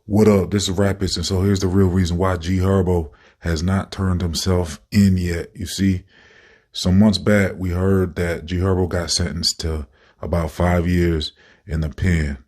What up? This is Rapids, and so here's the real reason why Herbo has not turned himself in yet. You see, some months back, we heard that Herbo got sentenced to about 5 years in the pen,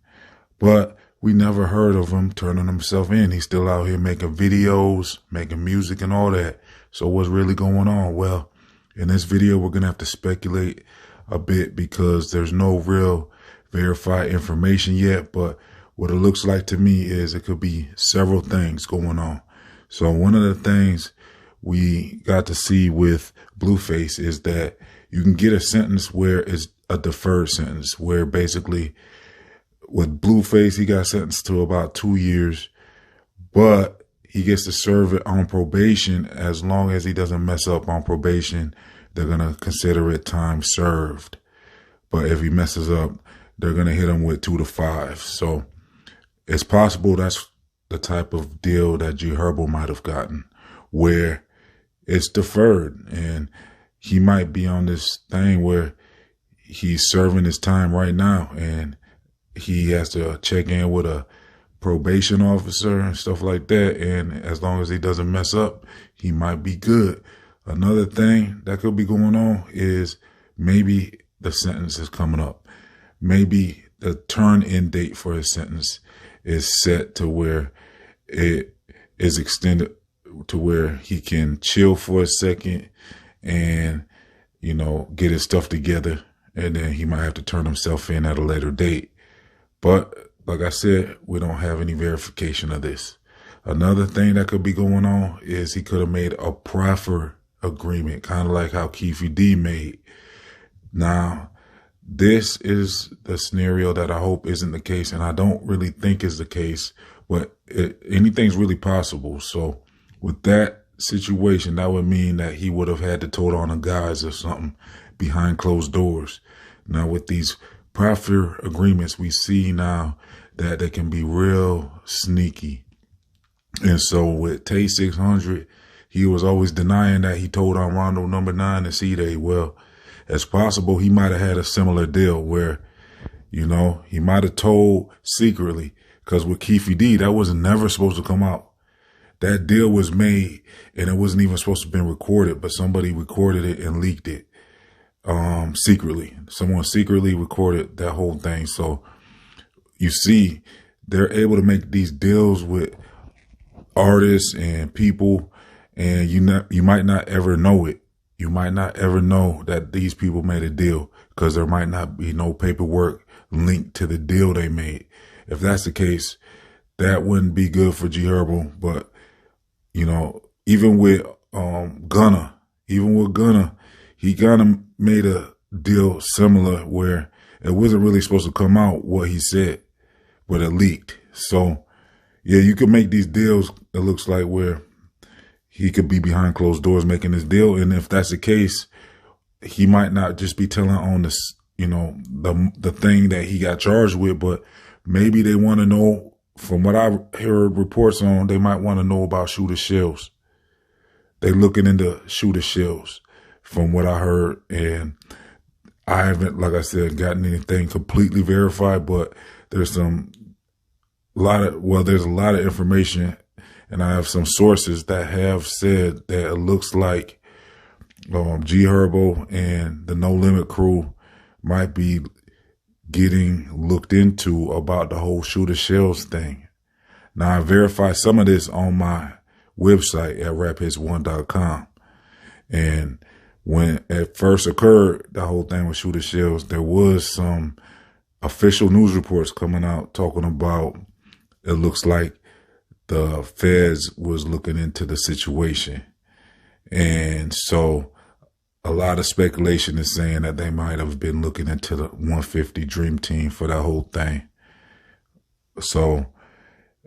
but we never heard of him turning himself in. He's still out here making videos, making music and all that. So what's really going on? Well, in this video, we're going to have to speculate a bit because there's no real verified information yet, but what it looks like to me is it could be several things going on. So one of the things we got to see with Blueface is that you can get a sentence where it's a deferred sentence, where basically with Blueface, he got sentenced to about 2 years, but he gets to serve it on probation. As long as he doesn't mess up on probation, they're going to consider it time served. But if he messes up, they're going to hit him with 2 to 5. So it's possible that's the type of deal that Herbo might have gotten, where it's deferred and he might be on this thing where he's serving his time right now and he has to check in with a probation officer and stuff like that. And as long as he doesn't mess up, he might be good. Another thing that could be going on is maybe the sentence is coming up. Maybe the turn-in date for his sentence is set to where it is extended to where he can chill for a second and, you know, get his stuff together. And then he might have to turn himself in at a later date. But like I said, we don't have any verification of this. Another thing that could be going on is he could have made a proffer agreement, kind of like how Keefe D made. Now, this is the scenario that I hope isn't the case, and I don't really think is the case, but anything's really possible. So with that situation, that would mean that he would have had to told on a guys or something behind closed doors. Now, with these proffer agreements, we see now that they can be real sneaky. And so with Tay 600, he was always denying that he told on Rondo number 9 and C-Day. Well, it's possible he might have had a similar deal where, you know, he might have told secretly, because with Keefe D, that was never supposed to come out. That deal was made and it wasn't even supposed to have been recorded, but somebody recorded it and leaked it secretly. Someone secretly recorded that whole thing. So you see, they're able to make these deals with artists and people, and you might not ever know it. You might not ever know that these people made a deal because there might not be no paperwork linked to the deal they made. If that's the case, that wouldn't be good for Herbo. But, you know, even with Gunna, he kind of made a deal similar where it wasn't really supposed to come out what he said, but it leaked. So, yeah, you can make these deals, it looks like, where he could be behind closed doors making this deal. And if that's the case, he might not just be telling on this, you know, the thing that he got charged with, but maybe they want to know, from what I heard reports on, they might want to know about shooter shells. They looking into shooter shells from what I heard. And I haven't, like I said, gotten anything completely verified, but there's a lot of information. And I have some sources that have said that it looks like Herbo and the No Limit crew might be getting looked into about the whole shooter shells thing. Now, I verified some of this on my website at raphits1.com. And when it first occurred, the whole thing with shooter shells, there was some official news reports coming out talking about, it looks like the feds was looking into the situation. And so a lot of speculation is saying that they might have been looking into the 150 Dream Team for that whole thing. So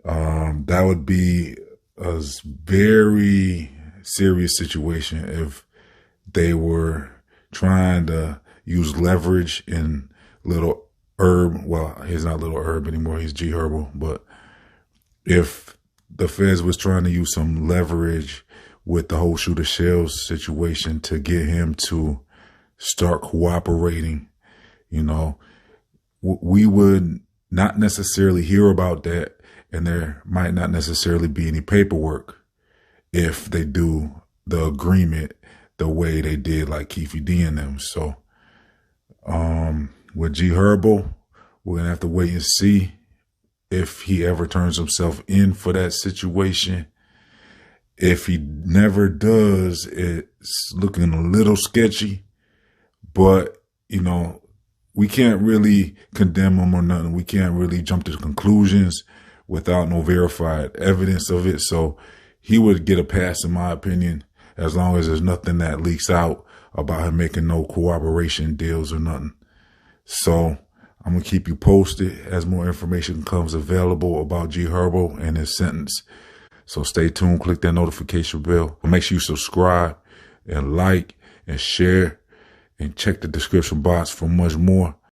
that would be a very serious situation if they were trying to use leverage in Little Herb. Well, he's not Little Herb anymore. He's Herbo. But if the feds was trying to use some leverage with the whole shooter shells situation to get him to start cooperating, you know, we would not necessarily hear about that and there might not necessarily be any paperwork if they do the agreement the way they did like Keefe D and them. So with G Herbo, we're going to have to wait and see if he ever turns himself in for that situation. If he never does, it's looking a little sketchy, but, you know, we can't really condemn him or nothing. We can't really jump to conclusions without no verified evidence of it. So he would get a pass, in my opinion, as long as there's nothing that leaks out about him making no cooperation deals or nothing. So I'm going to keep you posted as more information comes available about G Herbo and his sentence. So stay tuned, click that notification bell. Make sure you subscribe and like and share and check the description box for much more.